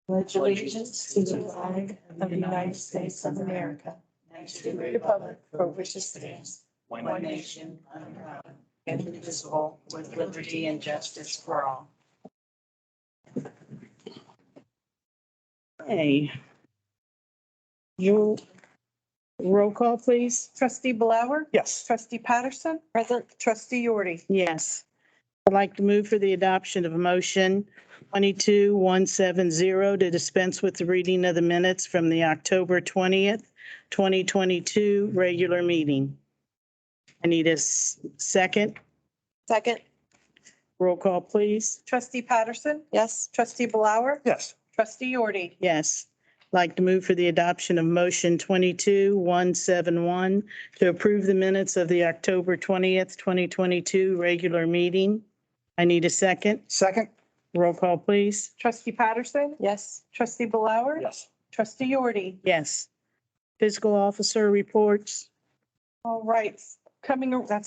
Pledge allegiance to the flag of the United States of America and to the republic for which it stands, one nation, under God, indivisible, with liberty and justice for all. Hey. You roll call, please. Trustee Blower? Yes. Trustee Patterson? Present. Trustee Yordi? Yes. I'd like to move for the adoption of a motion 22170 to dispense with the reading of the minutes from the October 20th, 2022 regular meeting. I need a second. Second. Roll call, please. Trustee Patterson? Yes. Trustee Blower? Yes. Trustee Yordi? Yes. I'd like to move for the adoption of motion 22171 to approve the minutes of the October 20th, 2022 regular meeting. I need a second. Second? Roll call, please. Trustee Patterson? Yes. Trustee Blower? Yes. Trustee Yordi? Yes. Fiscal officer reports. All right, coming around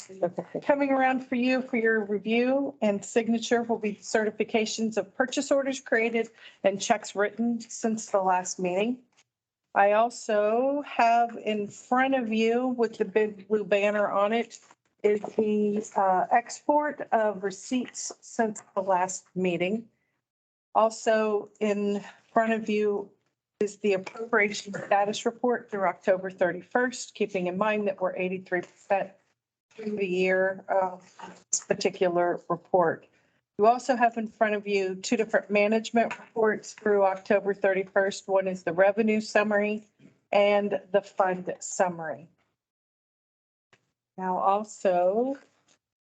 for you for your review and signature will be certifications of purchase orders created and checks written since the last meeting. I also have in front of you with the big blue banner on it is the export of receipts since the last meeting. Also in front of you is the appropriation status report through October 31st, keeping in mind that we're 83% through the year of this particular report. You also have in front of you two different management reports through October 31st. One is the revenue summary and the fund summary. Now also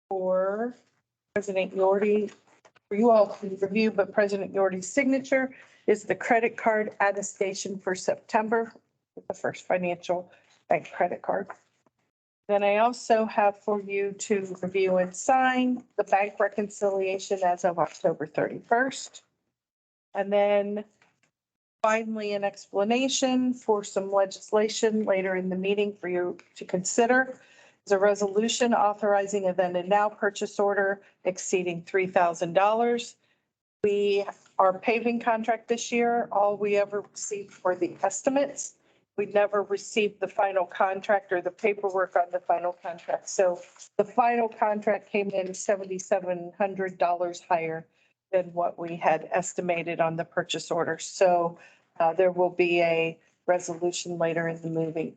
for President Yordi, for you all to review, but President Yordi's signature is the credit card attestation for September, the first financial bank credit card. Then I also have for you to review and sign the bank reconciliation as of October 31st. And then finally, an explanation for some legislation later in the meeting for you to consider. Is a resolution authorizing a then and now purchase order exceeding $3,000. Our paving contract this year, all we ever received were the estimates. We never received the final contract or the paperwork on the final contract. So the final contract came in $7,700 higher than what we had estimated on the purchase order. So there will be a resolution later in the meeting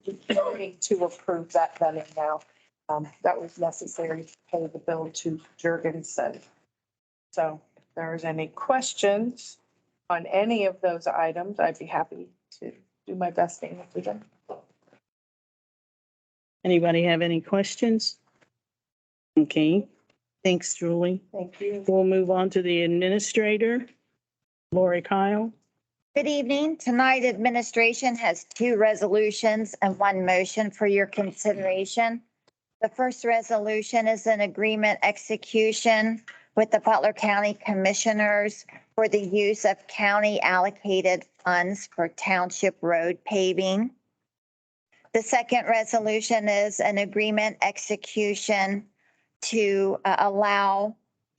to approve that then and now. That was necessary to pay the bill to Jurgensen. So if there's any questions on any of those items, I'd be happy to do my best to answer them. Anybody have any questions? Okay. Thanks, Julie. Thank you. We'll move on to the administrator, Lori Kyle. Good evening. Tonight, administration has two resolutions and one motion for your consideration. The first resolution is an agreement execution with the Butler County Commissioners for the use of county allocated funds for township road paving. The second resolution is an agreement execution to allow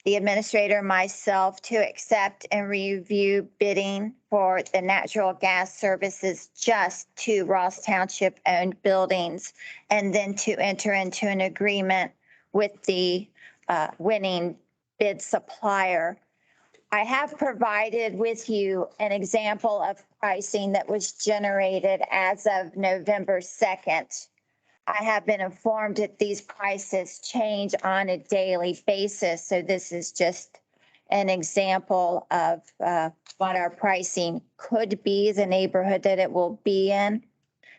the administrator, myself, to accept and review bidding for the natural gas services just to Ross Township owned buildings, and then to enter into an agreement with the winning bid supplier. I have provided with you an example of pricing that was generated as of November 2nd. I have been informed that these prices change on a daily basis. So this is just an example of what our pricing could be, the neighborhood that it will be in.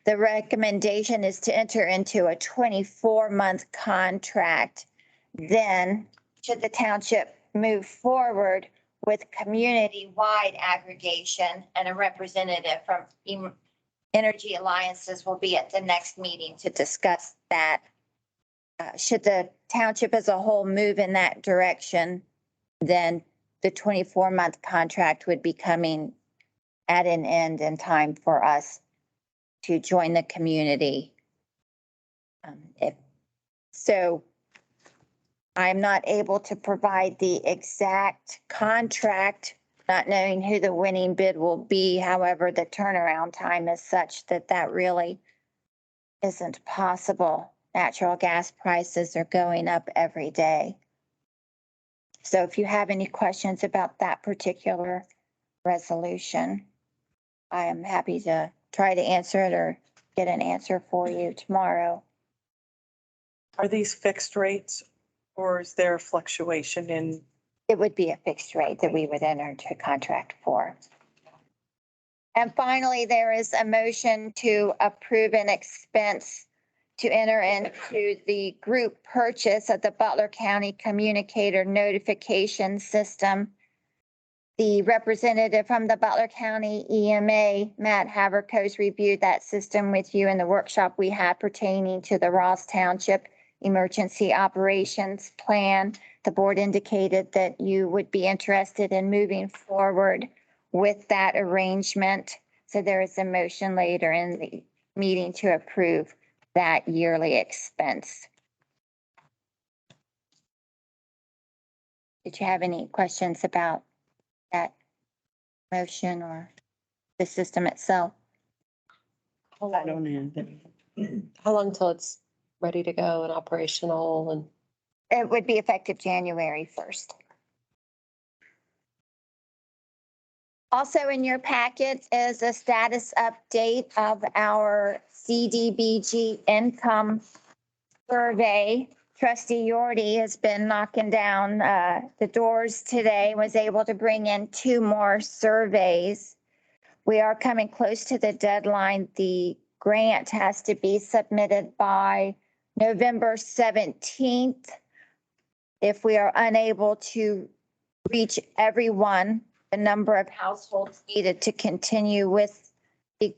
The recommendation is to enter into a 24-month contract. Then, should the township move forward with community-wide aggregation, and a representative from Energy Alliances will be at the next meeting to discuss that. Should the township as a whole move in that direction, then the 24-month contract would be coming at an end in time for us to join the community. So I'm not able to provide the exact contract not knowing who the winning bid will be. However, the turnaround time is such that that really isn't possible. Natural gas prices are going up every day. So if you have any questions about that particular resolution, I am happy to try to answer it or get an answer for you tomorrow. Are these fixed rates or is there a fluctuation in? It would be a fixed rate that we would enter into a contract for. And finally, there is a motion to approve an expense to enter into the group purchase of the Butler County Communicator Notification System. The representative from the Butler County EMA, Matt Haverkos, reviewed that system with you in the workshop we had pertaining to the Ross Township Emergency Operations Plan. The board indicated that you would be interested in moving forward with that arrangement. So there is a motion later in the meeting to approve that yearly expense. Did you have any questions about that motion or the system itself? I don't have any. How long till it's ready to go and operational and? It would be effective January 1st. Also in your packet is a status update of our CDBG income survey. Trustee Yordi has been knocking down the doors today, was able to bring in 2 more surveys. We are coming close to the deadline. The grant has to be submitted by November 17th. If we are unable to reach everyone, the number of households needed to continue with the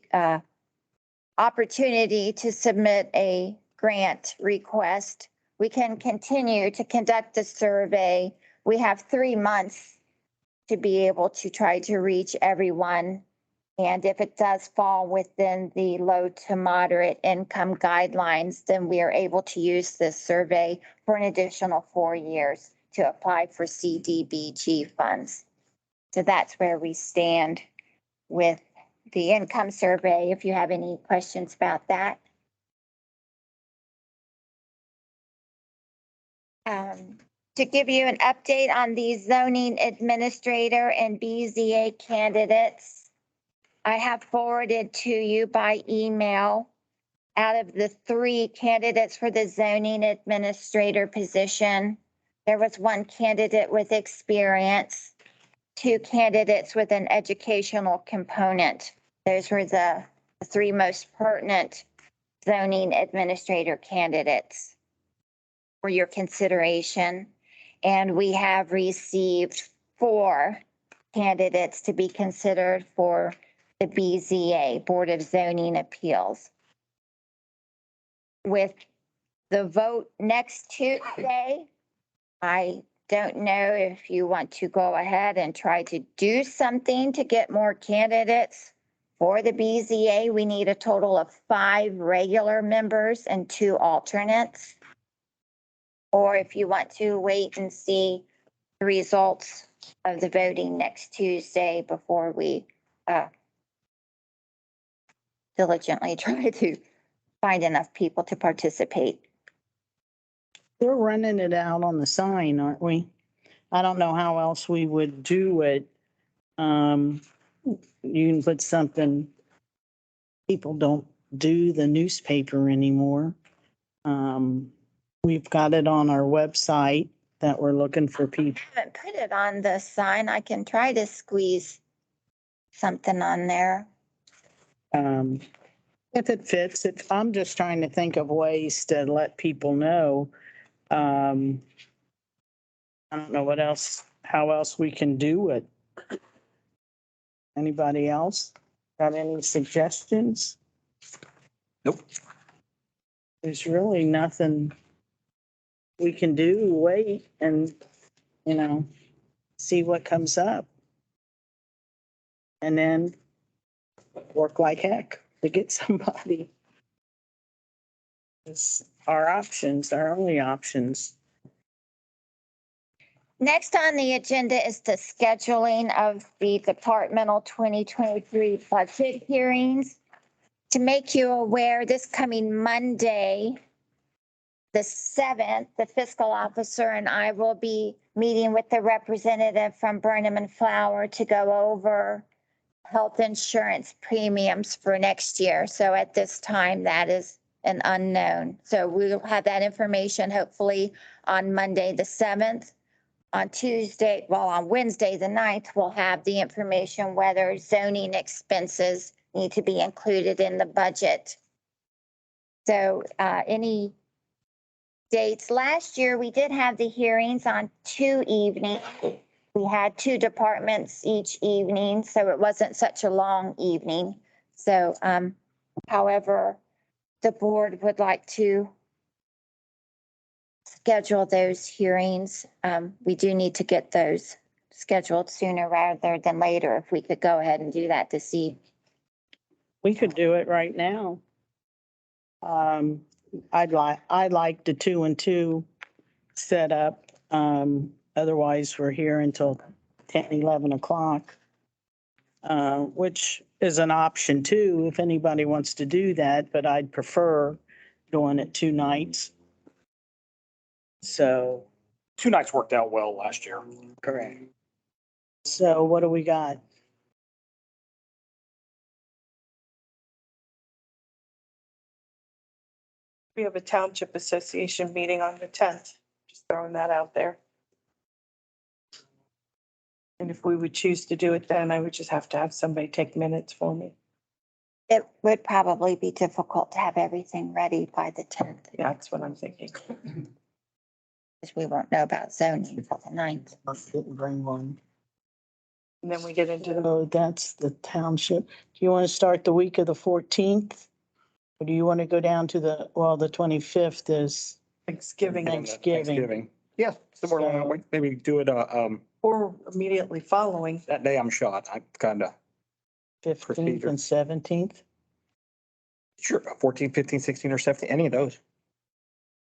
opportunity to submit a grant request, we can continue to conduct the survey. We have 3 months to be able to try to reach everyone. And if it does fall within the low to moderate income guidelines, then we are able to use this survey for an additional 4 years to apply for CDBG funds. So that's where we stand with the income survey. If you have any questions about that. To give you an update on the zoning administrator and BZA candidates, I have forwarded to you by email. Out of the 3 candidates for the zoning administrator position, there was 1 candidate with experience, 2 candidates with an educational component. Those were the 3 most pertinent zoning administrator candidates for your consideration. And we have received 4 candidates to be considered for the BZA, Board of Zoning Appeals. With the vote next Tuesday, I don't know if you want to go ahead and try to do something to get more candidates for the BZA. We need a total of 5 regular members and 2 alternates. Or if you want to wait and see the results of the voting next Tuesday before we diligently try to find enough people to participate. We're running it out on the sign, aren't we? I don't know how else we would do it. You can put something, people don't do the newspaper anymore. We've got it on our website that we're looking for people. I haven't put it on the sign. I can try to squeeze something on there. If it fits, if I'm just trying to think of ways to let people know. I don't know what else, how else we can do it. Anybody else got any suggestions? Nope. There's really nothing we can do, wait and, see what comes up. And then work like heck to get somebody. It's our options, our only options. Next on the agenda is the scheduling of the departmental 2023 budget hearings. To make you aware, this coming Monday, the 7th, the fiscal officer and I will be meeting with the representative from Burnham and Flower to go over health insurance premiums for next year. So at this time, that is an unknown. So we'll have that information hopefully on Monday, the 7th. On Wednesday, the 9th, we'll have the information whether zoning expenses need to be included in the budget. So any dates? Last year, we did have the hearings on 2 evenings. We had 2 departments each evening, so it wasn't such a long evening. So, however, the board would like to schedule those hearings. We do need to get those scheduled sooner rather than later. If we could go ahead and do that this evening. We could do it right now. I'd like the 2 and 2 set up. Otherwise, we're here until 10, 11 o'clock, which is an option too, if anybody wants to do that, but I'd prefer doing it 2 nights. So, 2 nights worked out well last year. correct. So what do we got? We have a township association meeting on the 10th, just throwing that out there. And if we would choose to do it then, I would just have to have somebody take minutes for me. It would probably be difficult to have everything ready by the 10th, Yeah, that's what I'm thinking. because we won't know about zoning until the 9th. I didn't bring one. And then we get into the, Oh, that's the township. Do you want to start the week of the 14th? Or do you want to go down to the 25th is Thanksgiving Thanksgiving. Yeah, so maybe do it, or immediately following. that day I'm shot. I kind of, 15th Procedure. and 17th? sure, 14, 15, 16 or 17, any of those.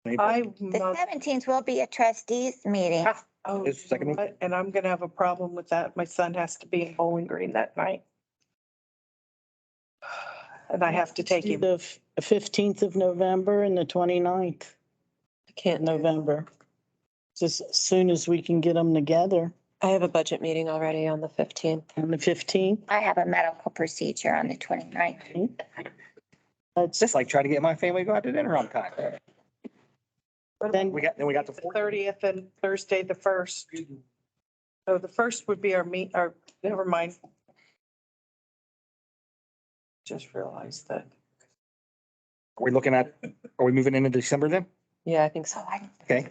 The 17th will be a trustees meeting. Oh, It's second week. and I'm gonna have a problem with that. My son has to be in Bowling Green that night. And I have to take him. The 15th of November and the 29th I can't. of November. Just as soon as we can get them together. I have a budget meeting already on the 15th. On the 15th, I have a medical procedure on the 29th. that's Just like try to get my family to go out to dinner on time. then We got the The 4th. 30th and Thursday, the 1st. So the 1st would be our, never mind. Just realized that. Are we moving into December then? Yeah, I think so. So I Okay.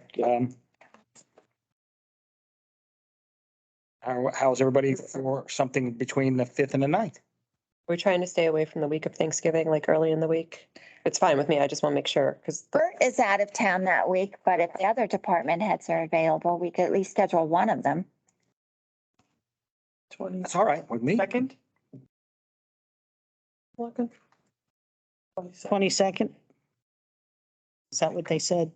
How's everybody for something between the 5th and the 9th? We're trying to stay away from the week of Thanksgiving, like early in the week. It's fine with me. I just want to make sure because Bert is out of town that week, but if the other department heads are available, we could at least schedule one of them. 22nd? That's all right with me. 22nd? Is that what they said?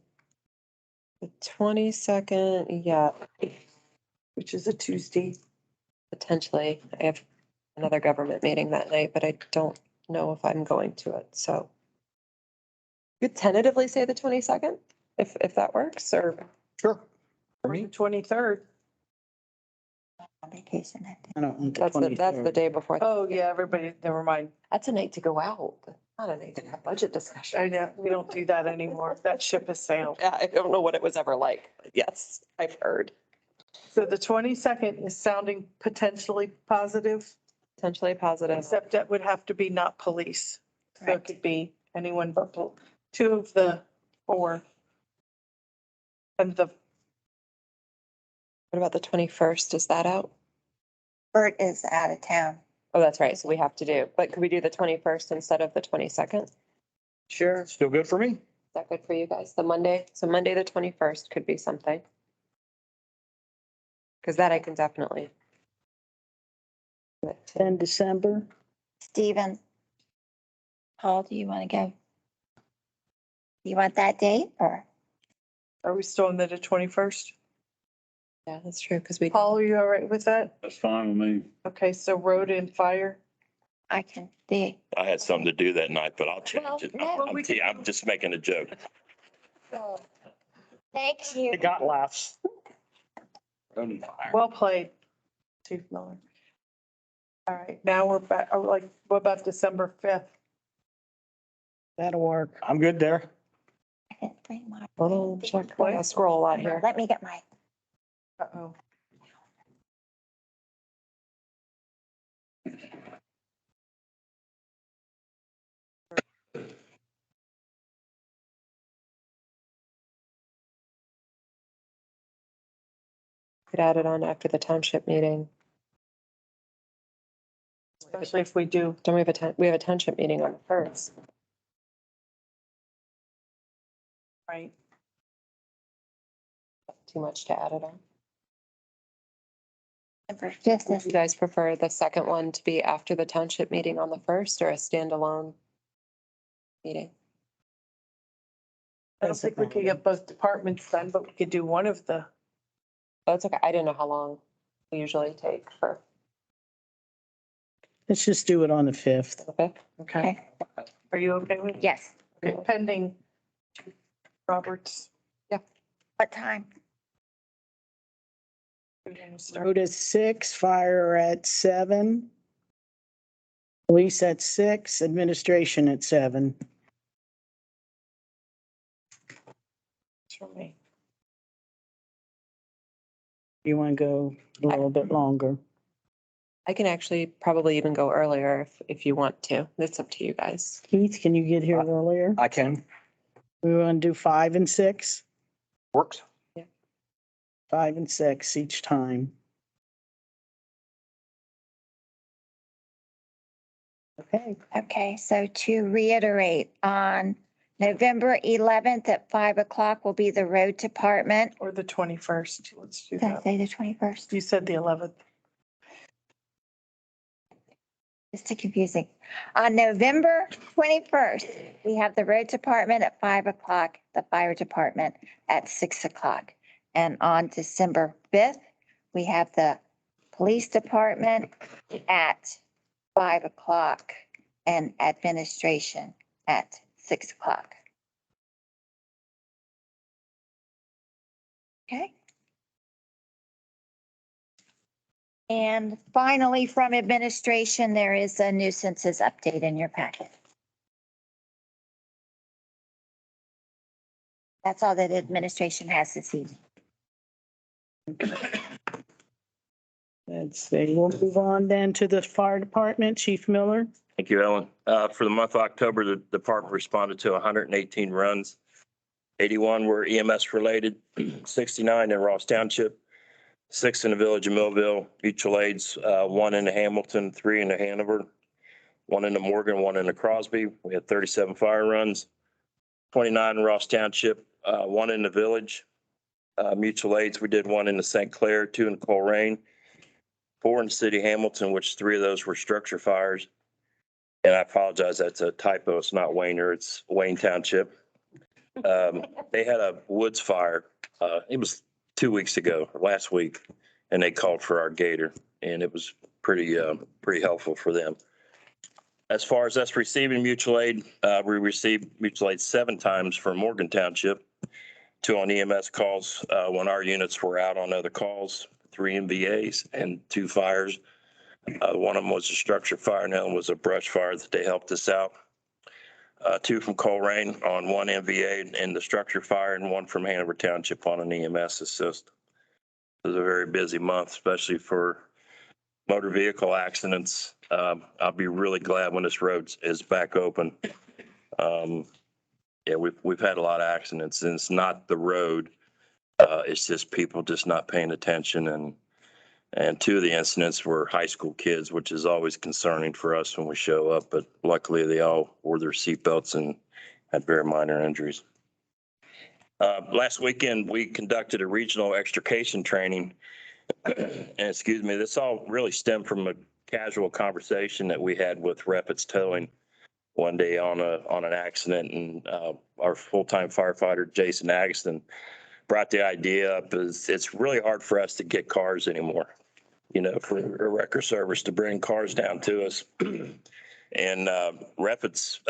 the 22nd, yeah, Which is a Tuesday. potentially. I have another government meeting that night, but I don't know if I'm going to it. So you could tentatively say the 22nd, if that works, or Sure. For Or me, the 23rd. On vacation that day. I don't want the that's the 23rd. day before. Oh, yeah, everybody, never mind. That's a night to go out, not a night to have budget discussion. I know, we don't do that anymore. That ship has sailed. Yeah, I don't know what it was ever like, but yes, I've heard. So the 22nd is sounding potentially positive, Potentially positive. except that would have to be not police. So it Correct. could be anyone but 2 of the 4. And the, What about the 21st? Is that out? Bert is out of town. Oh, that's right. So we have to do, but could we do the 21st instead of the 22nd? Is sure, still good for me. that good for you guys? The Monday? So Monday, the 21st could be something. Because that I can definitely. Then December, Stephen, Paul, do you want to go? You want that date or? are we still on the 21st? Yeah, that's true, because we, Paul, are you all right with that? That's fine with me. Okay, so road and fire. I can see. I had something to do that night, but I'll Well, change it. no. I'm just making a joke. Thank you. It got laughs. Well played, Chief Miller. All right, now we're back, what about December 5th? That'll work. I'm good there. I didn't bring my- little check, I gotta scroll a lot here. Let me get my, Uh-oh. Could add it on after the township meeting. Especially if we do, Don't we have we have a township meeting on the first? right? Too much to add it on. December 5th Would is you guys prefer the second one to be after the township meeting on the first or a standalone meeting? I don't think we could get both departments done, but we could do one of the, Oh, it's okay. I didn't know how long we usually take for Let's just do it on the 5th. the fifth. okay? okay. Are you okay with? Yes. Okay, pending Roberts. What time? We're gonna start. Road at 6, fire at 7, police at 6, administration at 7. For me. You want to go a little bit longer? I can actually probably even go earlier if you want to. It's up to you guys. Keith, can you get here earlier? I can. We want to do 5 and 6? Works. 5 and 6 each time. Okay, Okay, so to reiterate, on November 11th at 5 o'clock will be the road department. Or the 21st, let's do Did I that. say the 21st? You said the 11th. It's too confusing. On November 21st, we have the road department at 5 o'clock, the fire department at 6 o'clock. And on December 5th, we have the police department at 5 o'clock and administration at 6 o'clock. Okay. And finally, from administration, there is a nuisances update in your packet. That's all that administration has this evening. let's see. We'll move on then to the fire department. Chief Miller? Thank you, Ellen. For the month of October, the department responded to 118 runs. 81 were EMS related, 69 in Ross Township, 6 in the village of Millville, mutual aids, 1 in the Hamilton, 3 in the Hanover, 1 in the Morgan, 1 in the Crosby. We had 37 fire runs, 29 in Ross Township, 1 in the village. Mutual aids, we did 1 in the St. Clair, 2 in Coleraine, 4 in the city of Hamilton, which 3 of those were structure fires. And I apologize, that's a typo. It's not Wayner, it's Wayne Township. They had a woods fire. It was 2 weeks ago, last week, and they called for our gator, and it was pretty helpful for them. As far as us receiving mutual aid, we received mutual aid 7 times from Morgan Township, 2 on EMS calls when our units were out on other calls, 3 MVAs and 2 fires. One of them was a structure fire and the other was a brush fire that they helped us out. 2 from Coleraine on 1 MVA in the structure fire and 1 from Hanover Township on an EMS assist. It was a very busy month, especially for motor vehicle accidents. I'll be really glad when this road is back open. Yeah, we've had a lot of accidents, and it's not the road. It's just people just not paying attention, and 2 of the incidents were high school kids, which is always concerning for us when we show up. But luckily, they all wore their seatbelts and had very minor injuries. Last weekend, we conducted a regional extrication training. And excuse me, this all really stemmed from a casual conversation that we had with Rapids Towing one day on an accident, and our full-time firefighter, Jason Agaston, brought the idea up is it's really hard for us to get cars anymore, you know, for a wrecker service to bring cars down to us. And Rapids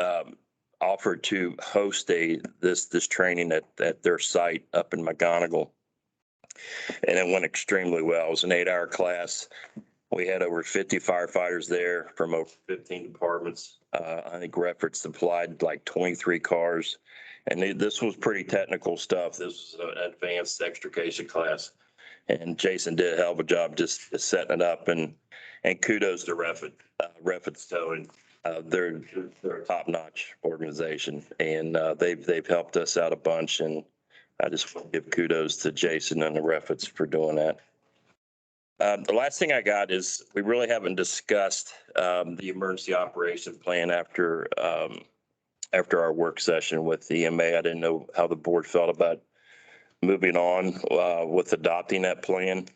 offered to host this training at their site up in McGonigal. And it went extremely well. It was an 8-hour class. We had over 50 firefighters there from over 15 departments. I think Rapids supplied like 23 cars. And this was pretty technical stuff. This was an advanced extrication class. And Jason did a hell of a job just setting it up. And kudos to Rapids Towing. They're a top-notch organization, and they've helped us out a bunch. And I just want to give kudos to Jason and the Rapids for doing that. The last thing I got is we really haven't discussed the emergency operation plan after our work session with the EMA. I didn't know how the board felt about moving on with adopting that plan,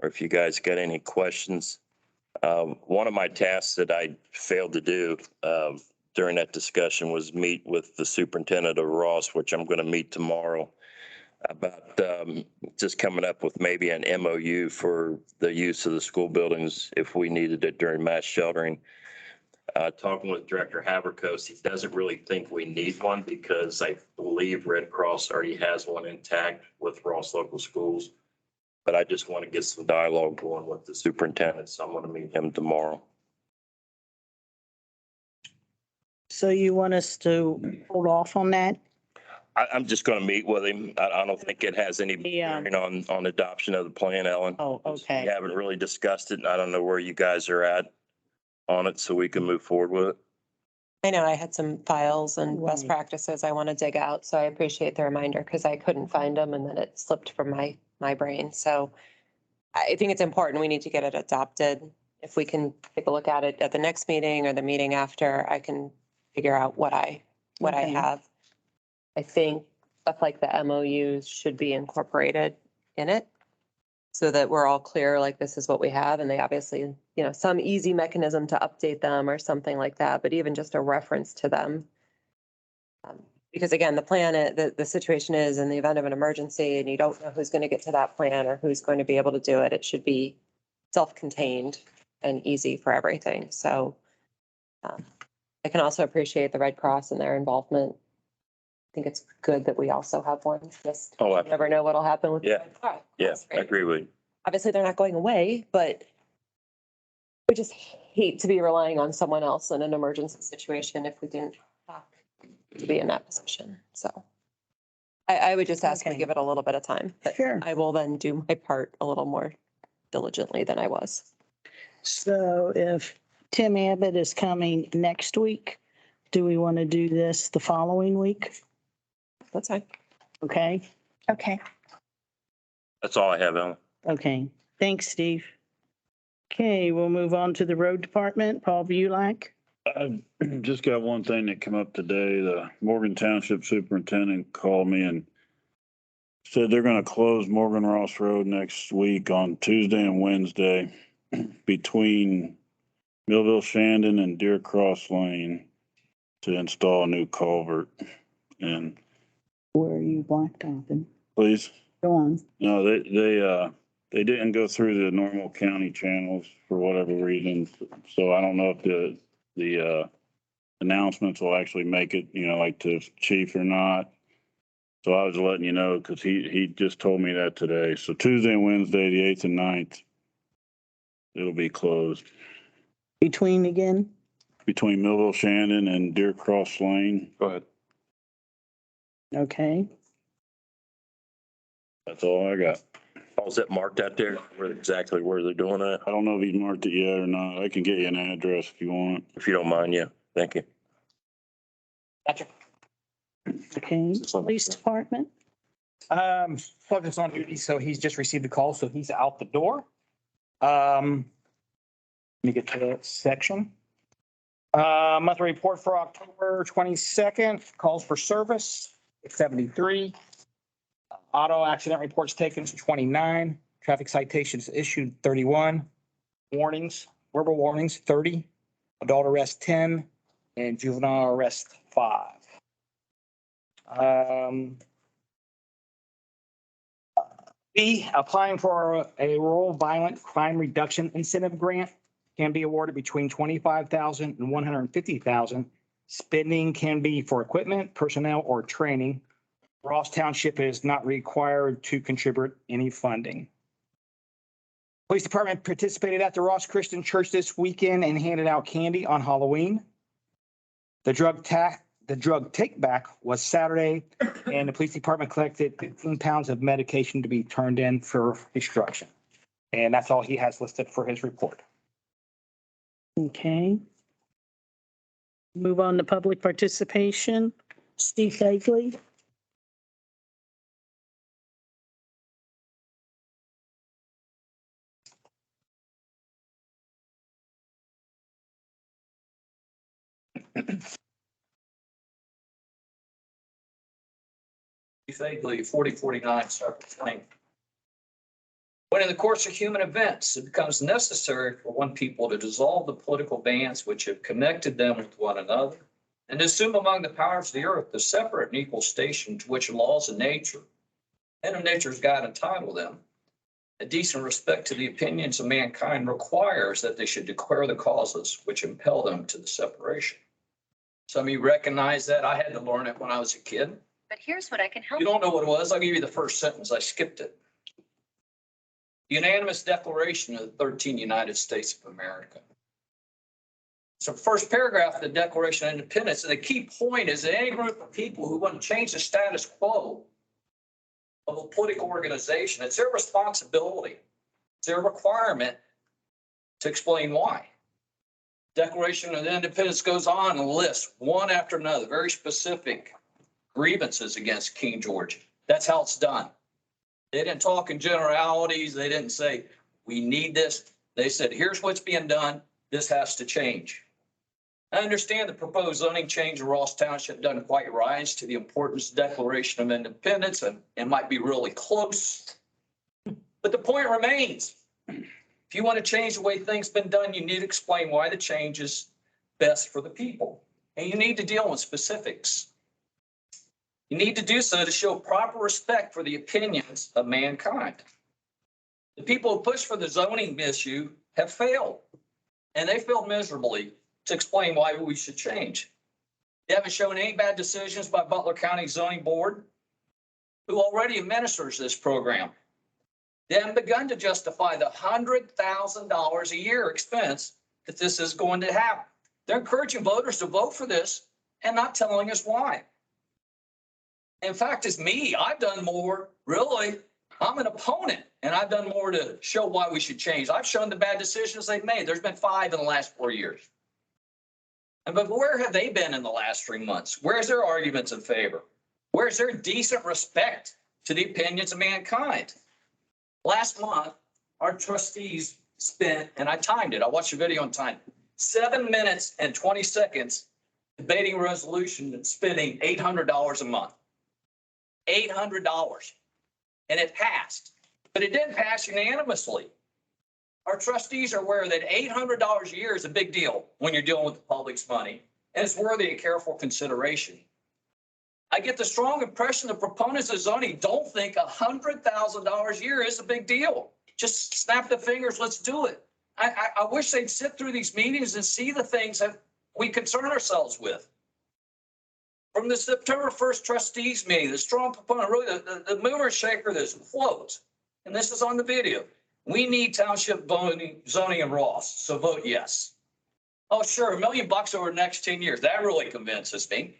or if you guys got any questions. One of my tasks that I failed to do during that discussion was meet with the superintendent of Ross, which I'm going to meet tomorrow, about just coming up with maybe an MOU for the use of the school buildings if we needed it during mass sheltering. Talking with Director Haverkos, he doesn't really think we need one because I believe Red Cross already has one intact with Ross Local Schools. But I just want to get some dialogue going with the superintendent, so I'm going to meet him tomorrow. So you want us to hold off on that? I'm just going to meet with him. I don't think it has any Yeah. bearing on adoption of the plan, Ellen. Oh, okay. We haven't really discussed it, and I don't know where you guys are at on it, so we can move forward with it. I know I had some files and best Right. practices I want to dig out, so I appreciate the reminder because I couldn't find them and then it slipped from my brain. So I think it's important. We need to get it adopted. If we can take a look at it at the next meeting or the meeting after, I can figure out what I Okay. have. I think stuff like the MOUs should be incorporated in it so that we're all clear, like this is what we have. And they obviously, some easy mechanism to update them or something like that, but even just a reference to them. Because again, the plan, the situation is in the event of an emergency and you don't know who's going to get to that plan or who's going to be able to do it, it should be self-contained and easy for everything. So I can also appreciate the Red Cross and their involvement. I think it's good that we also have one. Just you never know what'll happen with. Yeah. The Red Cross. Yeah, That's I great. agree with you. Obviously, they're not going away, but we just hate to be relying on someone else in an emergency situation if we didn't have to be in that position. So I would just ask we Okay. give it a little bit of time. But Sure. I will then do my part a little more diligently than I was. So if Tim Abbott is coming next week, do we want to do this the following week? That's fine. Okay, Okay. That's all I have, Ellen. okay. Thanks, Steve. Okay, we'll move on to the road department. Paul Bulak. I just got one thing that came up today. The Morgan Township Superintendent called me and said they're going to close Morgan Ross Road next week on Tuesday and Wednesday between Millville Shandon and Deer Cross Lane to install a new culvert. And Where are you blacktopping? please, Go on. no, they didn't go through the normal county channels for whatever reason. So I don't know if the announcements will actually make it, like to chief or not. So I was letting you know because he just told me that today. So Tuesday and Wednesday, the 8th and 9th, it'll be closed Between again? between Millville Shandon and Deer Cross Lane. Go ahead. Okay. That's all I got. Is that marked out there exactly where they're doing it? I don't know if he's marked it yet or not. I can get you an address if you want. If you don't mind, yeah. Thank you. Gotcha. Okay. Police department? Sergeant's on duty, so he's just received a call, so he's out the door. Let me get to that section. Monthly report for October 22nd, calls for service, 73. Auto accident reports taken is 29. Traffic citations issued 31. Warnings, verbal warnings 30. Adult arrest 10 and juvenile arrest 5. B, applying for a rural violent crime reduction incentive grant can be awarded between 25,000 and 150,000. Spending can be for equipment, personnel, or training. Ross Township is not required to contribute any funding. Police Department participated at the Ross Christian Church this weekend and handed out candy on Halloween. The drug take back was Saturday, and the police department collected 15 pounds of medication to be turned in for destruction. And that's all he has listed for his report. Okay. Move on to public participation. Steve Fagley. Vaguely 4049 Circle Lane. When in the course of human events, it becomes necessary for one people to dissolve the political bands which have connected them with one another, and to assume among the powers of the earth the separate and equal station to which laws of nature and of nature's God entitle them, a decent respect to the opinions of mankind requires that they should declare the causes which impel them to the separation. Some of you recognize that. I had to learn it when I was a kid. But here's what I can If help you don't know what it was, I'll give you the first sentence. I skipped it. Unanimous Declaration of the 13 United States of America. So first paragraph of the Declaration of Independence, and the key point is that any group of people who want to change the status quo of a political organization, it's their responsibility, it's their requirement to explain why. Declaration of Independence goes on and lists one after another, very specific grievances against King George. That's how it's done. They didn't talk in generalities. They didn't say, we need this. They said, here's what's being done. This has to change. I understand the proposed zoning change in Ross Township doesn't quite rise to the importance of Declaration of Independence, and it might be really close. But the point remains. If you want to change the way things been done, you need to explain why the change is best for the people. And you need to deal with specifics. You need to do so to show proper respect for the opinions of mankind. The people who push for the zoning issue have failed, and they failed miserably to explain why we should change. They haven't shown any bad decisions by Butler County Zoning Board, who already administers this program. They haven't begun to justify the $100,000 a year expense that this is going to happen. They're encouraging voters to vote for this and not telling us why. In fact, it's me. I've done more, really. I'm an opponent, and I've done more to show why we should change. I've shown the bad decisions they've made. There's been 5 in the last 4 years. But where have they been in the last 3 months? Where's their arguments in favor? Where's their decent respect to the opinions of mankind? Last month, our trustees spent, and I timed it, I watched the video on time, 7 minutes and 20 seconds debating a resolution and spending $800 a month. $800. And it passed, but it didn't pass unanimously. Our trustees are aware that $800 a year is a big deal when you're dealing with the public's money, and it's worthy of careful consideration. I get the strong impression the proponents of zoning don't think $100,000 a year is a big deal. Just snap the fingers, let's do it. I wish they'd sit through these meetings and see the things that we concern ourselves with. From the September 1st trustees meeting, the strong proponent, really the mover and shaker of this quote, and this is on the video, we need township zoning in Ross, so vote yes. Oh, sure, $1 million over the next 10 years. That really convinces me.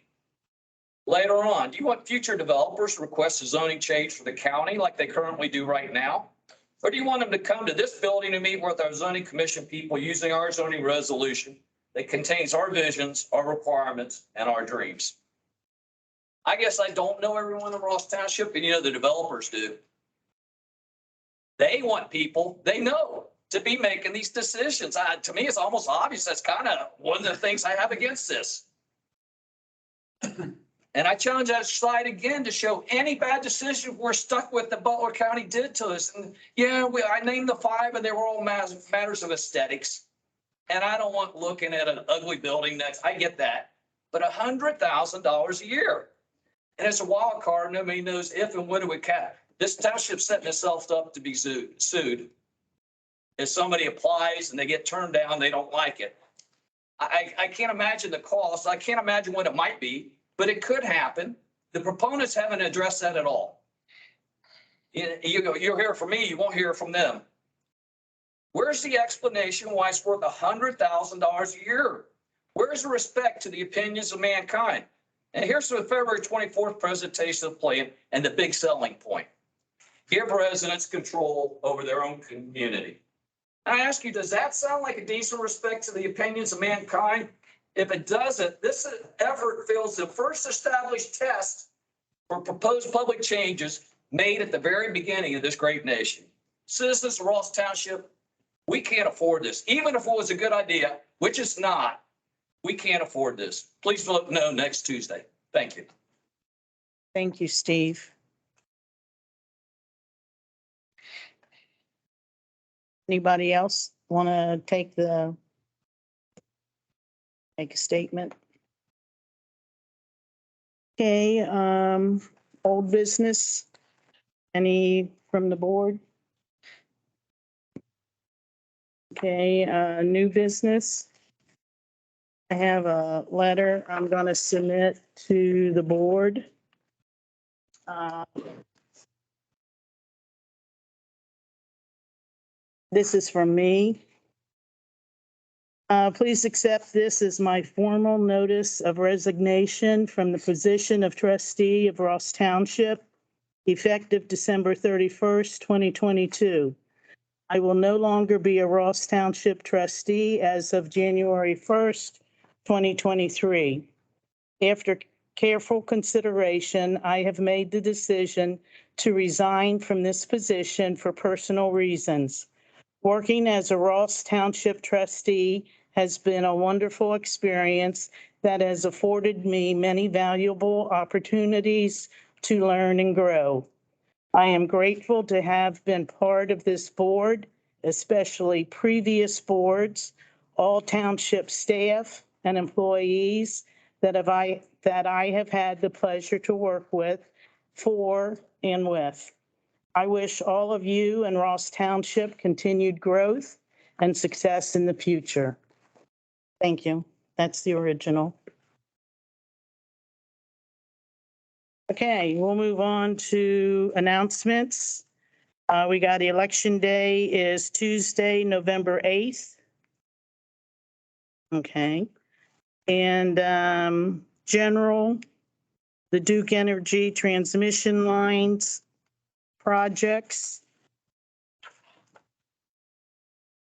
Later on, do you want future developers to request a zoning change for the county like they currently do right now? Or do you want them to come to this building to meet with our zoning commission people using our zoning resolution that contains our visions, our requirements, and our dreams? I guess I don't know everyone in Ross Township, and the developers do. They want people they know to be making these decisions. To me, it's almost obvious. That's kind of one of the things I have against this. And I challenge that slide again to show any bad decision we're stuck with that Butler County did to us. And yeah, I named the 5 and they were all matters of aesthetics. And I don't want looking at an ugly building next. I get that. But $100,000 a year. And it's a wild card. Nobody knows if and when it would cap. This township's setting itself up to be sued. If somebody applies and they get turned down, they don't like it. I can't imagine the cost. I can't imagine what it might be, but it could happen. The proponents haven't addressed that at all. You'll hear from me, you won't hear from them. Where's the explanation why it's worth $100,000 a year? Where's the respect to the opinions of mankind? And here's the February 24th presentation of the plan and the big selling point. Give residents control over their own community. And I ask you, does that sound like a decent respect to the opinions of mankind? If it doesn't, this effort fails the first established test for proposed public changes made at the very beginning of this great nation. Citizens of Ross Township, we can't afford this. Even if it was a good idea, which it's not, we can't afford this. Please vote no next Tuesday. Thank you. Thank you, Steve. Anybody else want to make a statement? Okay, old business. Any from the board? Okay, new business. I have a letter I'm going to submit to the board. This is from me. Please accept this as my formal notice of resignation from the position of trustee of Ross Township, effective December 31st, 2022. I will no longer be a Ross Township trustee as of January 1st, 2023. After careful consideration, I have made the decision to resign from this position for personal reasons. Working as a Ross Township trustee has been a wonderful experience that has afforded me many valuable opportunities to learn and grow. I am grateful to have been part of this board, especially previous boards, all township staff and employees that I have had the pleasure to work with, for, and with. I wish all of you and Ross Township continued growth and success in the future. Thank you. That's the original. Okay, we'll move on to announcements. We got election day is Tuesday, November 8th. Okay. And general, the Duke Energy transmission lines projects.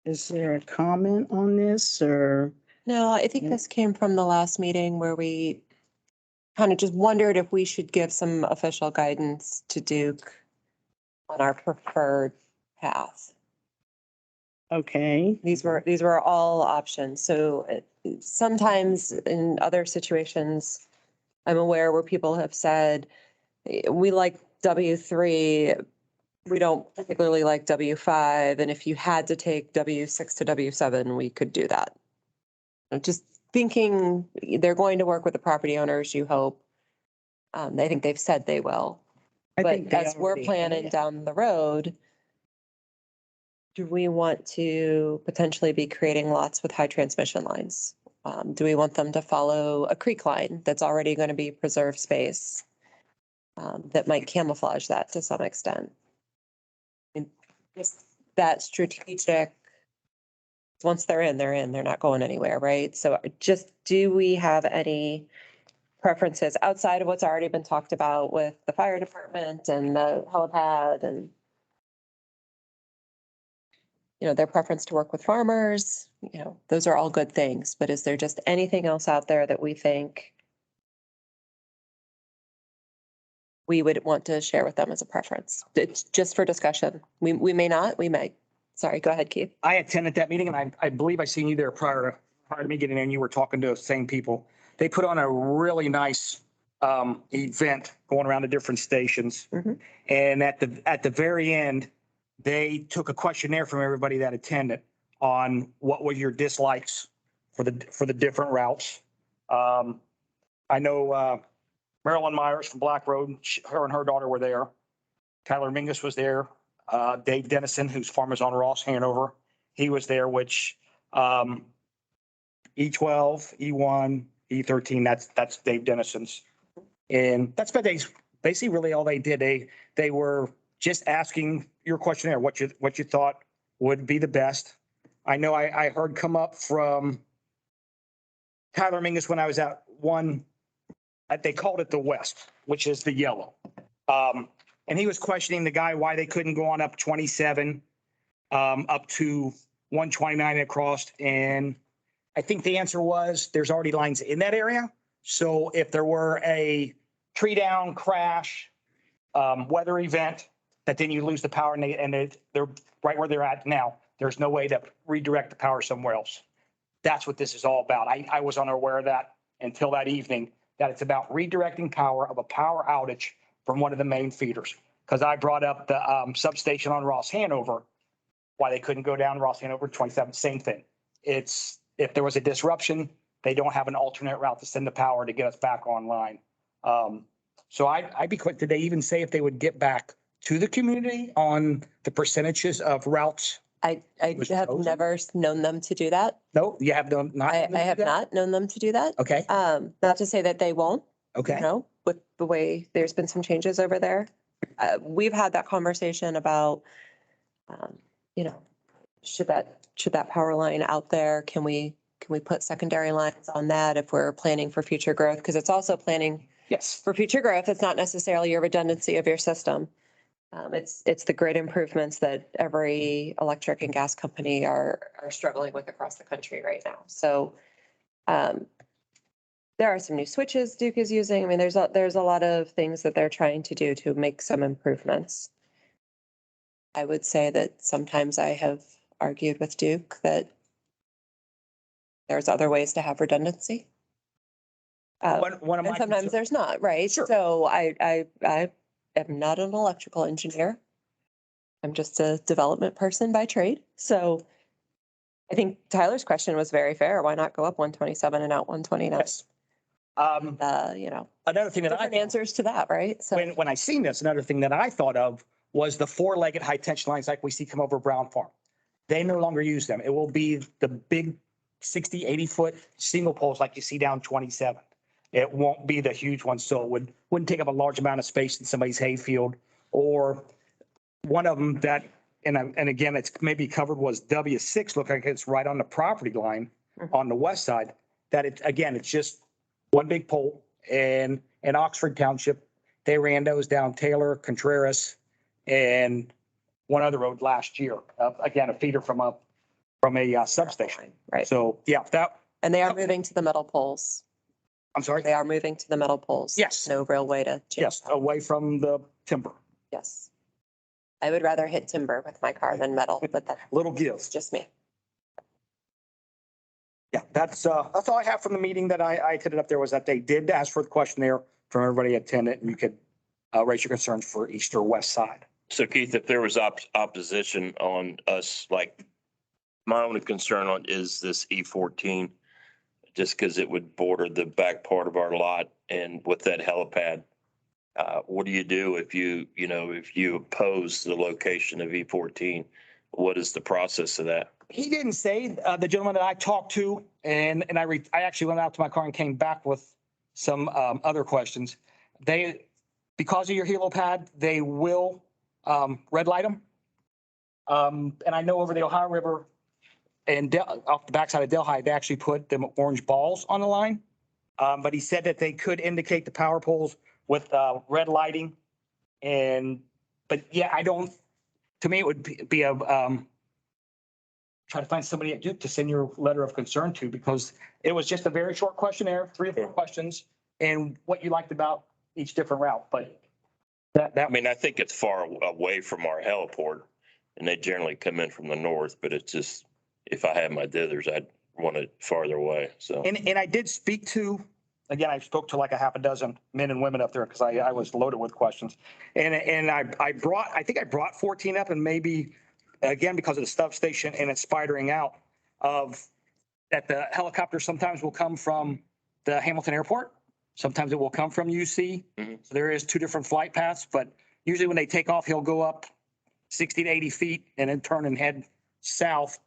Is there a comment on this or? No, I think this came from the last meeting where we kind of just wondered if we should give some official guidance to Duke on our preferred path. Okay. These were all options. So sometimes in other situations, I'm aware where people have said, we like W3, we don't particularly like W5. And if you had to take W6 to W7, we could do that. I'm just thinking they're going to work with the property owners, you hope. I think they've said they will. But as we're planning down the road, do we want to potentially be creating lots with high transmission lines? Do we want them to follow a creek line that's already going to be preserved space that might camouflage that to some extent? And just that strategic, once they're in, they're not going anywhere, right? So just, do we have any preferences outside of what's already been talked about with the fire department and the helipad and, you know, their preference to work with farmers? You know, those are all good things, but is there just anything else out there that we think we would want to share with them as a preference? It's just for discussion. We may not, we may. Sorry, go ahead, Keith. I attended that meeting and I believe I seen you there prior to me getting in. You were talking to those same people. They put on a really nice event going around to different stations. Mhm. And at the very end, they took a questionnaire from everybody that attended on what were your dislikes for the different routes. I know Marilyn Myers from Black Road, her and her daughter were there. Tyler Mingus was there. Dave Dennison, whose farm is on Ross Hanover, he was there, which E12, E1, E13, that's Dave Dennison's. And that's basically really all they did. They were just asking your questionnaire, what you thought would be the best. I know I heard come up from Tyler Mingus when I was at one, they called it the West, which is the yellow. And he was questioning the guy why they couldn't go on up 27 up to 129 across. And I think the answer was there's already lines in that area. So if there were a tree down, crash, weather event, that then you lose the power and they're right where they're at now. There's no way to redirect the power somewhere else. That's what this is all about. I was unaware of that until that evening, that it's about redirecting power of a power outage from one of the main feeders. Because I brought up the substation on Ross Hanover, why they couldn't go down Ross Hanover 27, same thing. It's if there was a disruption, they don't have an alternate route to send the power to get us back online. So I'd be quick. Did they even say if they would get back to the community on the percentages of routes? I Was have chosen? never known them to do that. No, you have not. I have not known them to do that. Okay. Not to say that they won't, Okay. you know, with the way there's been some changes over there. We've had that conversation about, you know, should that power line out there, can we put secondary lines on that if we're planning for future growth? Because it's also planning Yes. for future growth. It's not necessarily your redundancy of your system. It's the grid improvements that every electric and gas company are struggling with across the country right now. So there are some new switches Duke is using. I mean, there's a lot of things that they're trying to do to make some improvements. I would say that sometimes I have argued with Duke that there's other ways to have redundancy. One of And my sometimes concerns- there's not, right? Sure. So I am not an electrical engineer. I'm just a development person by trade. So I think Tyler's question was very fair. Why not go up 127 and out 129? Yes. You know, Another thing that different answers to that, right? So when I seen this, another thing that I thought of was the four-legged high tension lines like we see come over Brown Farm. They no longer use them. It will be the big 60, 80-foot single poles like you see down 27. It won't be the huge ones. So it wouldn't take up a large amount of space in somebody's hayfield. Or one of them that, and again, it's maybe covered, was W6, look like it's right on the property line on the west side. That it's just one big pole. And in Oxford Township, they ran those down Taylor, Contreras, and one other road last year. Again, a feeder from a substation. right. So yeah, And they are moving to the metal poles. I'm sorry. They are moving to the metal poles. Yes. No real way to change. Yes, away from the timber. Yes. I would rather hit timber with my car than metal, but that's Little give. just me. Yeah, that's all I have from the meeting that I attended up there, was that they did ask for the questionnaire from everybody attended, and you could raise your concerns for east or west side. So Keith, if there was opposition on us, like my only concern on is this E14, just because it would border the back part of our lot and with that helipad. What do you do if if you oppose the location of E14? What is the process of that? He didn't say, the gentleman that I talked to, and I actually went out to my car and came back with some other questions. Because of your helipad, they will red light them. And I know over the Ohio River and off the backside of Delhi, they actually put them orange balls on the line. But he said that they could indicate the power poles with red lighting. But yeah, to me, it would be a, try to find somebody at Duke to send your letter of concern to, because it was just a very short questionnaire, 3 or 4 questions, and what you liked about each different route. But I mean, I think it's far away from our heliport, and they generally come in from the north, but it's just, if I had my dithers, I'd want it farther away, so. And I did speak to, again, I spoke to like a half a dozen men and women up there, because I was loaded with questions. And I think I brought 14 up, and maybe, again, because of the substation and it's spidering out, of that the helicopter sometimes will come from the Hamilton Airport. Sometimes it will come from UC. Mhm. So there is 2 different flight paths, but Usually when they take off, he'll go up 60 to 80 feet and then turn and head south.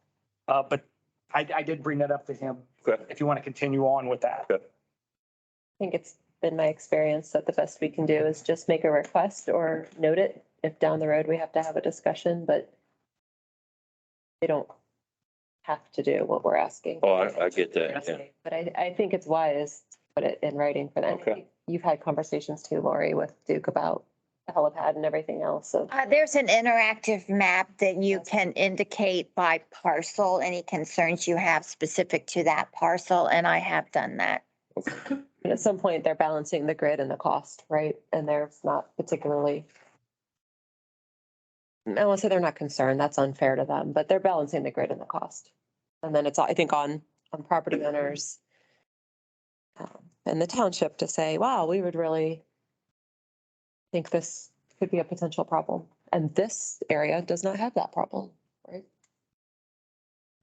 But I did bring that up to him. Okay. If you want to continue on with that. Okay. I think it's been my experience that the best we can do is just make a request or note it. If down the road we have to have a discussion, but they don't have to do what we're asking. Oh, I get that, yeah. But I think it's wise to put it in writing for them. Okay. You've had conversations too, Lori, with Duke about the helipad and everything else. So There's an interactive map that you can indicate by parcel, any concerns you have specific to that parcel, and I have done that. and at some point, they're balancing the grid and the cost, right? And they're not particularly, I won't say they're not concerned, that's unfair to them, but they're balancing the grid and the cost. And then it's, I think, on property owners and the township to say, wow, we would really think this could be a potential problem. And this area does not have that problem, right?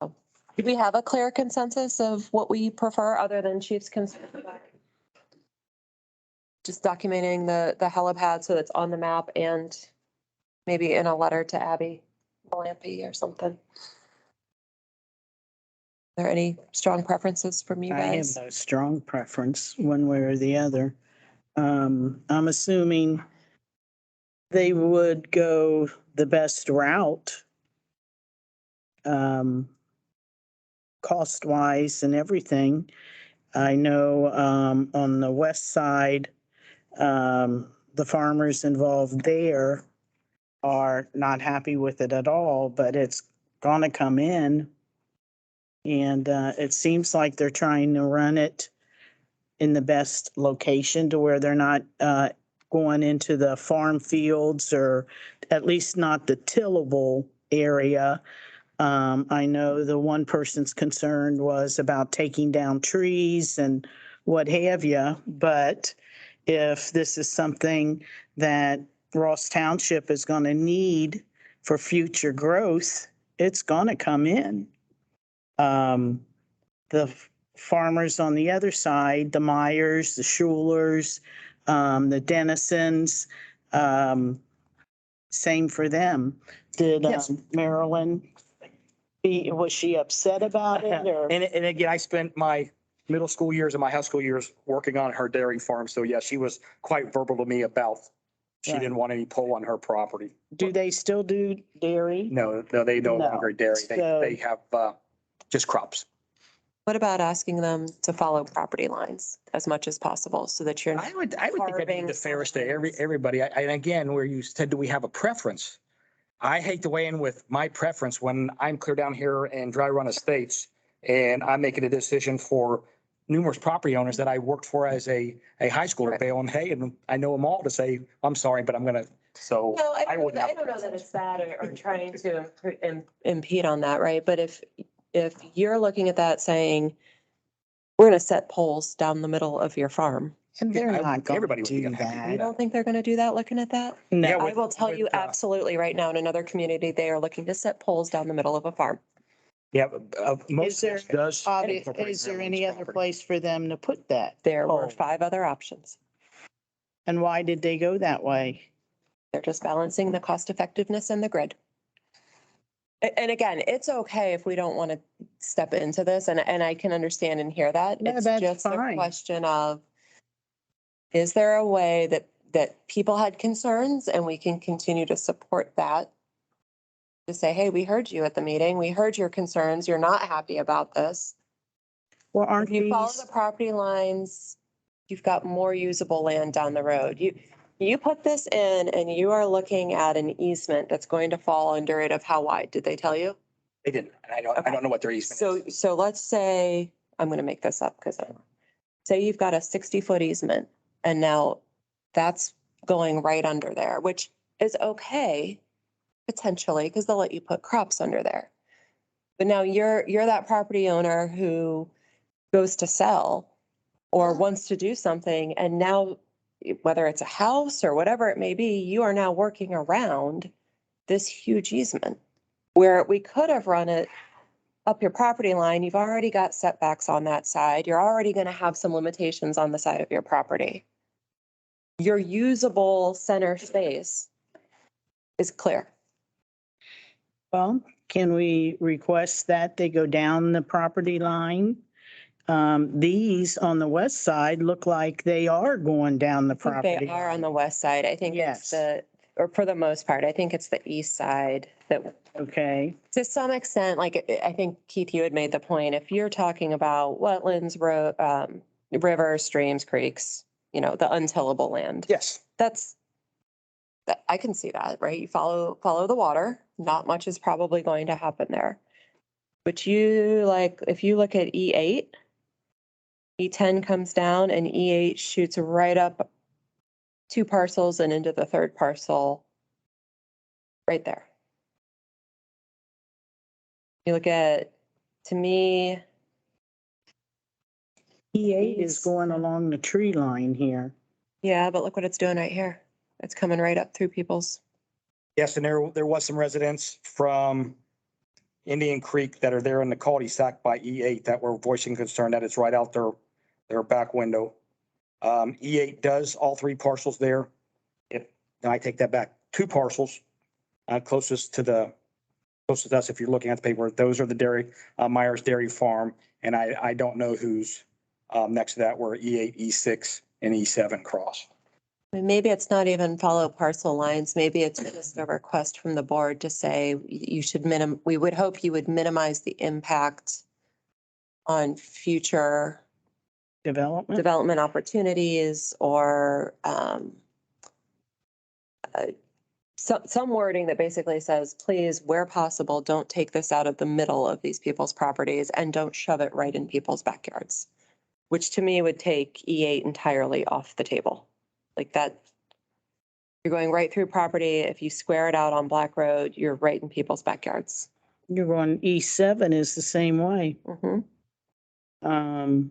So, do we have a clear consensus of what we prefer other than chief's concern? Just documenting the helipad so it's on the map and maybe in a letter to Abby Malampy or something. Are there any strong preferences from you I have guys? no strong preference one way or the other. I'm assuming they would go the best route, cost-wise and everything. I know, on the west side, the farmers involved there are not happy with it at all, but it's gonna come in. And, it seems like they're trying to run it in the best location to where they're not, going into the farm fields or at least not the tillable area. I know the one person's concern was about taking down trees and what have you, but if this is something that Ross Township is going to need for future growth, it's going to come in. The farmers on the other side, the Myers, the Schulers, the Dennisons, same for them. Did Yes. Marilyn, was she upset about it or? And again, I spent my middle school years and my high school years working on her dairy farm. So yeah, she was quite verbal to me about she Right. didn't want any pull on her property. Do they still do dairy? No, they no No. longer dairy. So- They have just crops. What about asking them to follow property lines as much as possible so that you're, I would think that'd be Carving the fairest to signs. everybody. And again, where you said, do we have a preference? I hate to weigh in with my preference when I'm clear down here in Dry Run Estates and I'm making a decision for numerous property owners that I worked for as a high schooler, Right. bail them, hey, and I know them all to say, I'm sorry, but I'm gonna, so no, I wouldn't. I don't know that it's that or trying to impede on that, right? But if you're looking at that saying, we're going to set poles down the middle of your farm, And they're not going Everybody to would be do unhappy with you that. don't think they're going to do that looking at that? Yeah, No, I will tell you with, absolutely right now, in another community, they are looking to set poles down the middle of a farm. Yeah, Is most there, does. is there any other place for them to put that? There were pole? 5 other options. And why did they go that way? They're just balancing the cost effectiveness and the grid. And again, it's okay if we don't want to step into this, and I can understand and hear that. No, It's that's just a fine. question of, is there a way that people had concerns and we can continue to support that? To say, hey, we heard you at the meeting. We heard your concerns. You're not happy about this. Well, aren't If you follow these, the property lines, you've got more usable land down the road. You put this in and you are looking at an easement that's going to fall under it of how wide? Did they tell you? They didn't. And I don't know what their easement is. So let's say, I'm going to make this up because say you've got a 60-foot easement and now that's going right under there, which is okay potentially because they'll let you put crops under there. But now you're that property owner who goes to sell or wants to do something, and now whether it's a house or whatever it may be, you are now working around this huge easement where we could have run it up your property line. You've already got setbacks on that side. You're already going to have some limitations on the side of your property. Your usable center space is clear. Well, can we request that they go down the property line? These on the west side look like they are going down the I think property. they are on the west side. I think Yes. it's or for the most part, I think it's the east side that, Okay, to some extent, like, I think Keith, you had made the point, if you're talking about wetlands, rivers, streams, creeks, the untillable land, Yes. I can see that, right? You follow the water, not much is probably going to happen there. But if you look at E8, E10 comes down and E8 shoots right up 2 parcels and into the 3rd parcel right there. You look at, to me, E8 is going along the tree line here. yeah, but look what it's doing right here. It's coming right up through people's. Yes, and there was some residents from Indian Creek that are there in the cul-de-sac by E8 that were voicing concern that it's right out their back window. E8 does all 3 parcels there. No, I take that back. 2 parcels, closest to us, if you're looking at the paper, those are the dairy, Myers Dairy Farm. And I don't know who's next to that, where E8, E6 and E7 cross. Maybe it's not even follow parcel lines. Maybe it's just a request from the board to say we would hope you would minimize the impact on future Development. opportunities, or some wording that basically says, please, where possible, don't take this out of the middle of these people's properties and don't shove it right in people's backyards, which to me would take E8 entirely off the table. Like that, you're going right through property. If you square it out on Black Road, you're right in people's backyards. You're going E7 is the same way. And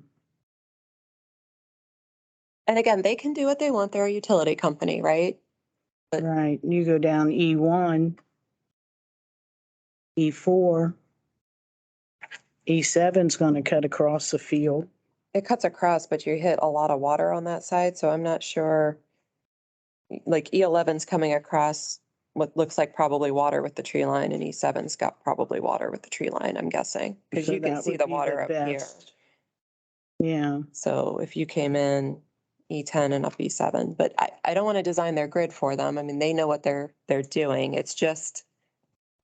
again, they can do what they want. They're a utility company, right? Right, you go down E1, E4. E7's going to cut across the field. It cuts across, but you hit a lot of water on that side. So I'm not sure. Like E11's coming across what looks like probably water with the tree line, and E7's got probably water with the tree line, I'm guessing. Because So you can that see would the be water up here. best. Yeah, So if you came in E10 and up E7, but I don't want to design their grid for them. I mean, they know what they're doing. It's just,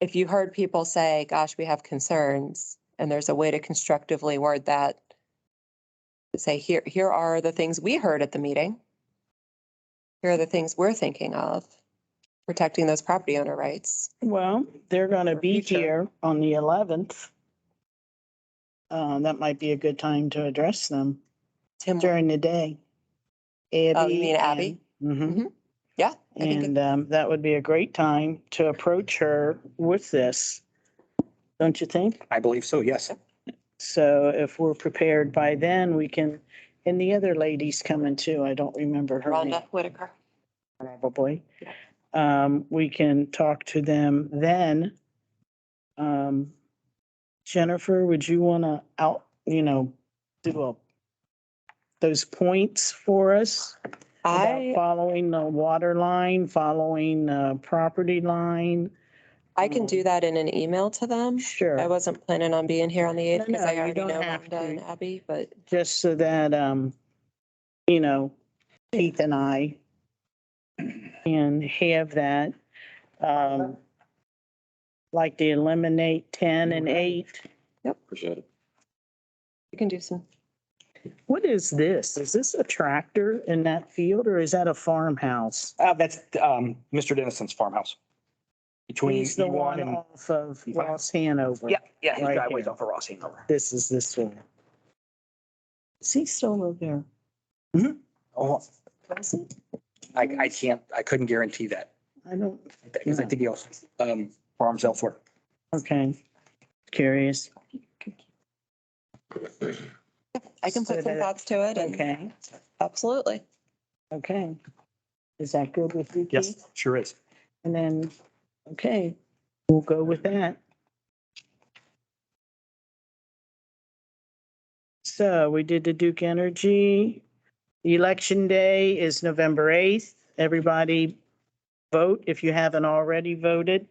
if you heard people say, gosh, we have concerns, and there's a way to constructively word that, to say, here are the things we heard at the meeting. Here are the things we're thinking of, protecting those property owner rights. well, they're going to For be future. here on the 11th. That might be a good time to address them Tim, during the day. Abby. oh, you mean Abby? Mhm. Yeah. I think And that would be a great time to approach her with this, don't you think? I believe so, yes. So if we're prepared by then, we can, and the other lady's coming too. I don't remember her name. Rhonda Whitaker. Probably. We can talk to them then. Jennifer, would you want to do those points for us? About following the water line, following the property line? I can do that in an email to them. Sure. I wasn't planning on being here on the 8th because No, I you already don't know have Rhonda and to. Abby, but Just so that, Keith and I can have that. Like to eliminate 10 and 8. Appreciate it. you can do some. What is this? Is this a tractor in that field or is that a farmhouse? That's Mr. Dennison's farmhouse. Between He's the E1 one and. off of Ross Hanover. Yeah, his Right driveway's here. off of Ross Hanover. This is this one. Is he still live there? Oh, Does he? I couldn't guarantee that, I don't, because I think he also farms elsewhere. okay. Curious. I can So put some that- thoughts to it and Okay, absolutely. okay. Is that good with you, Keith? Yes, sure is. And then, okay, we'll go with that. So we did the Duke Energy. The election day is November 8th. Everybody vote if you haven't already voted.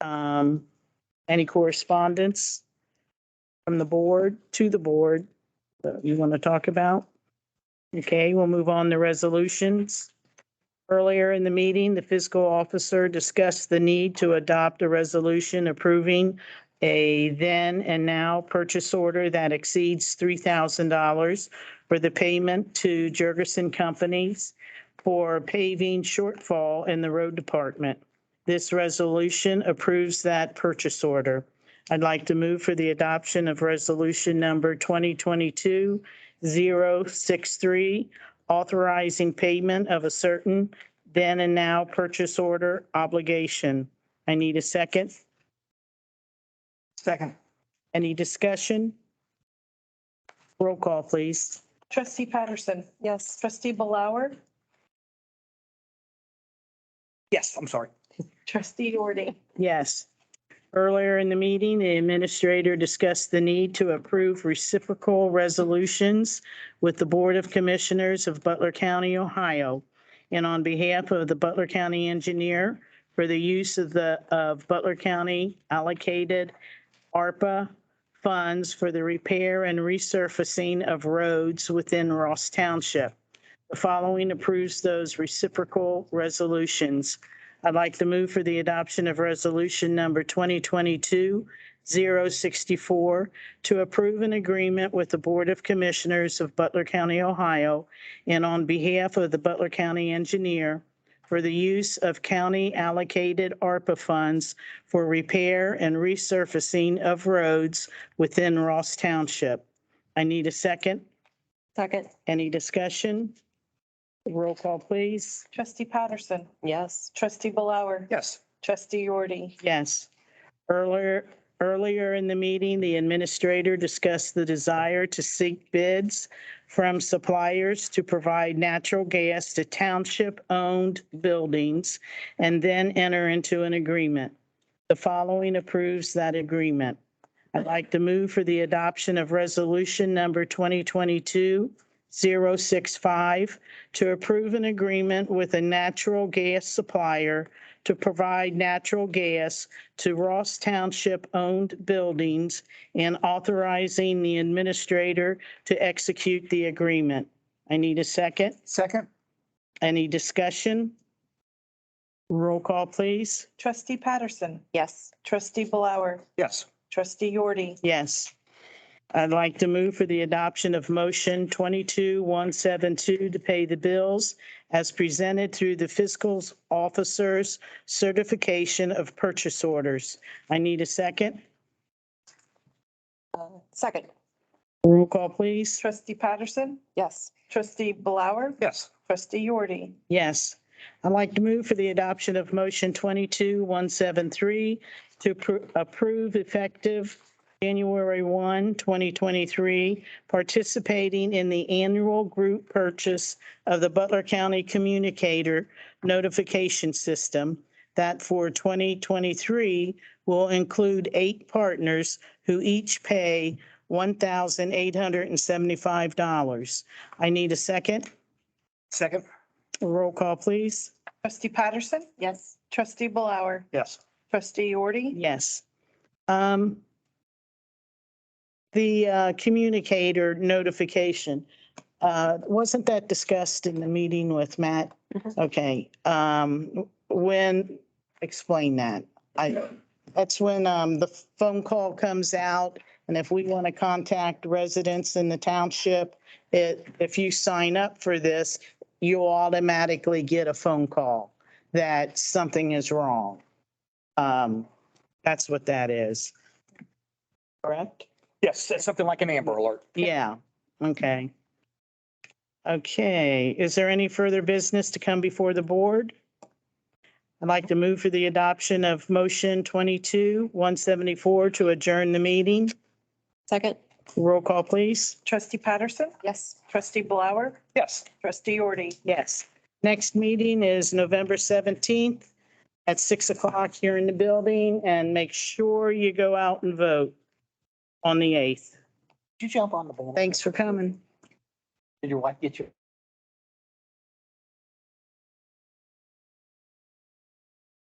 Any correspondence from the board to the board that you want to talk about? Okay, we'll move on to resolutions. Earlier in the meeting, the fiscal officer discussed the need to adopt a resolution approving a then and now purchase order that exceeds $3,000 for the payment to Jurgensen Companies for paving shortfall in the road department. This resolution approves that purchase order. I'd like to move for the adoption of resolution number 2022-063, authorizing payment of a certain then and now purchase order obligation. I need a second. Second. Any discussion? Roll call, please. Trustee Patterson. Yes. Trustee Blower. Yes, I'm sorry. Trustee Doherty. Yes. Earlier in the meeting, the administrator discussed the need to approve reciprocal resolutions with the Board of Commissioners of Butler County, Ohio. And on behalf of the Butler County Engineer for the use of Butler County allocated ARPA funds for the repair and resurfacing of roads within Ross Township. The following approves those reciprocal resolutions. I'd like to move for the adoption of resolution number 2022-064 to approve an agreement with the Board of Commissioners of Butler County, Ohio, and on behalf of the Butler County Engineer for the use of county allocated ARPA funds for repair and resurfacing of roads within Ross Township. I need a second. Second. Any discussion? Roll call, please. Trustee Patterson. Yes. Trustee Blower. Yes. Trustee Doherty. Yes. Earlier in the meeting, the administrator discussed the desire to seek bids from suppliers to provide natural gas to township-owned buildings and then enter into an agreement. The following approves that agreement. I'd like to move for the adoption of resolution number 2022-065 to approve an agreement with a natural gas supplier to provide natural gas to Ross Township-owned buildings and authorizing the administrator to execute the agreement. I need a second. Second. Any discussion? Roll call, please. Trustee Patterson. Yes. Trustee Blower. Yes. Trustee Doherty. Yes. I'd like to move for the adoption of motion 22172 to pay the bills as presented through the fiscal officer's certification of purchase orders. I need a second. Second. Roll call, please. Trustee Patterson. Yes. Trustee Blower. Yes. Trustee Doherty. Yes. I'd like to move for the adoption of motion 22173 to approve effective January 1, 2023, participating in the annual group purchase of the Butler County Communicator Notification System that for 2023 will include 8 partners who each pay $1,875. I need a second. Second. Roll call, please. Trustee Patterson. Yes. Trustee Blower. Yes. Trustee Doherty. Yes. The communicator notification, wasn't that discussed in the meeting with Matt? Okay. Explain that. That's when the phone call comes out, and if we want to contact residents in the township, if you sign up for this, you'll automatically get a phone call that something is wrong. That's what that is. Correct? Yes, it's something like an Amber Alert. Yeah, okay. Okay, is there any further business to come before the board? I'd like to move for the adoption of motion 22-174 to adjourn the meeting. Second. Roll call, please. Trustee Patterson. Yes. Trustee Blower. Yes. Trustee Doherty. Yes. Next meeting is November 17th at 6 o'clock here in the building, and make sure you go out and vote on the 8th. Did you jump on the ball? Thanks for coming. Did your wife get you?